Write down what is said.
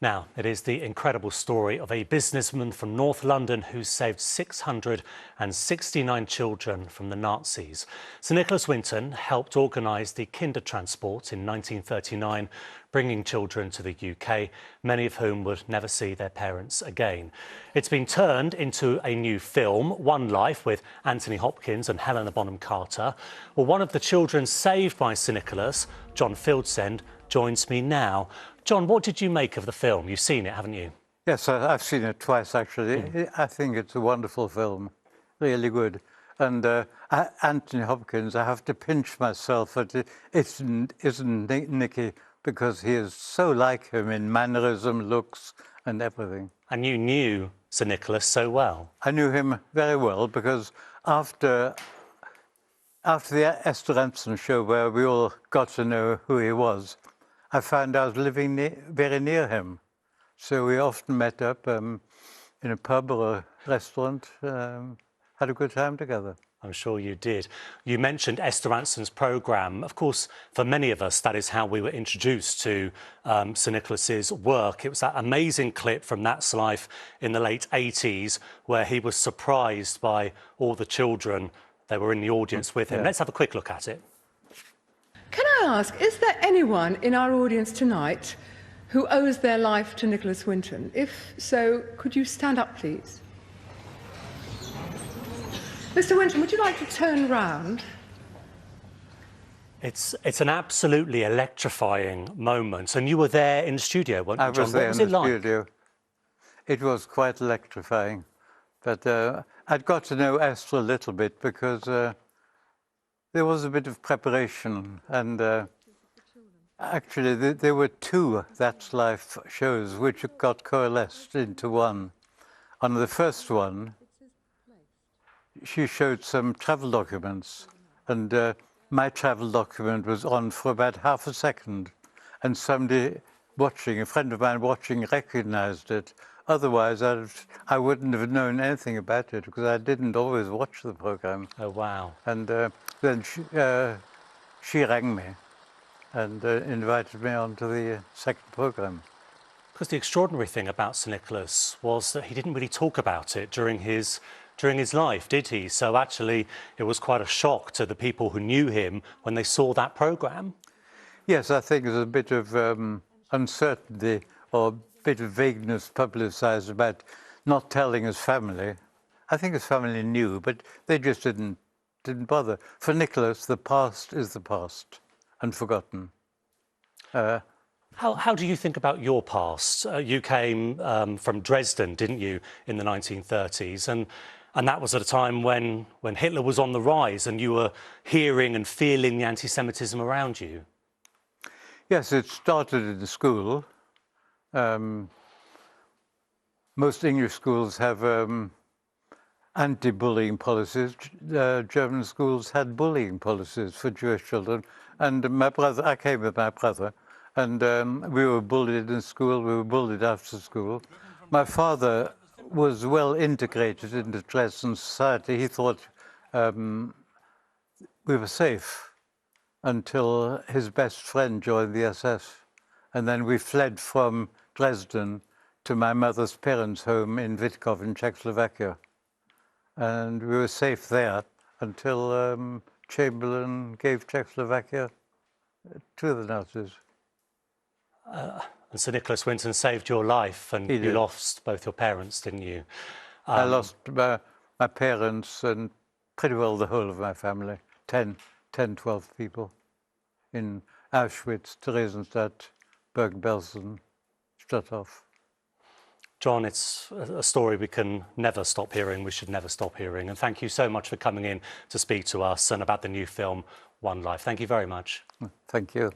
Now, it is the incredible story of a businessman from North London who saved 669 children from the Nazis. Sir Nicholas Winton helped organise the Kindertransport in 1939, bringing children to the UK, many of whom would never see their parents again. It's been turned into a new film, One Life, with Anthony Hopkins and Helena Bonham Carter. Well, one of the children saved by Sir Nicholas, John Fieldsend, joins me now. John, what did you make of the film? You've seen it, haven't you? Yes, I've seen it twice, actually. I think it's a wonderful film, really good. And Anthony Hopkins, I have to pinch myself that it isn't Nicky, because he is so like him in mannerism, looks and everything. And you knew Sir Nicholas so well. I knew him very well because after the Esther Rantzen show, where we all got to know who he was, I found I was living very near him. So we often met up in a pub or a restaurant, had a good time together. I'm sure you did. You mentioned Esther Rantzen's programme. Of course, for many of us, that is how we were introduced to Sir Nicholas's work. It was that amazing clip from That's Life in the late 80s, where he was surprised by all the children that were in the audience with him. Yeah. Let's have a quick look at it. Can I ask, is there anyone in our audience tonight who owes their life to Nicholas Winton? If so, could you stand up, please? Mr. Winton, would you like to turn round? It's an absolutely electrifying moment, and you were there in the studio, weren't you, John? I was there in the studio. It was quite electrifying, but I'd got to know Esther a little bit because there was a bit of preparation, and actually there were two That's Life shows which got coalesced into one. On the first one, she showed some travel documents, and my travel document was on for about half a second, and somebody watching, a friend of mine watching, recognized it. Otherwise, I wouldn't have known anything about it because I didn't always watch the program. Oh, wow. And then she rang me and invited me onto the second program. Because the extraordinary thing about Sir Nicholas was that he didn't really talk about it during his life, did he? So actually, it was quite a shock to the people who knew him when they saw that program. Yes, I think there's a bit of uncertainty or a bit of vagueness publicised about not telling his family. I think his family knew, but they just didn't bother. For Nicholas, the past is the past and forgotten. How do you think about your past? You came from Dresden, didn't you, in the 1930s? And that was at a time when Hitler was on the rise and you were hearing and feeling the anti-Semitism around you. Yes, it started in the school. Most English schools have anti-bullying policies. German schools had bullying policies for Jewish children. And my brother, I came with my brother, and we were bullied in school, we were bullied after school. My father was well integrated into Dresden society. He thought we were safe until his best friend joined the SS. And then we fled from Dresden to my mother's parents' home in Witkov in Czechoslovakia. And we were safe there until Chamberlain gave Czechoslovakia to the Nazis. And Sir Nicholas Winton saved your life, and you lost both your parents, didn't you? I lost my parents and pretty well the whole of my family, 10, 12 people, in Auschwitz, Theresienstadt, Bergen-Belsen, Stutthof. John, it's a story we can never stop hearing, we should never stop hearing. And thank you so much for coming in to speak to us and about the new film, One Life. Thank you very much. Thank you.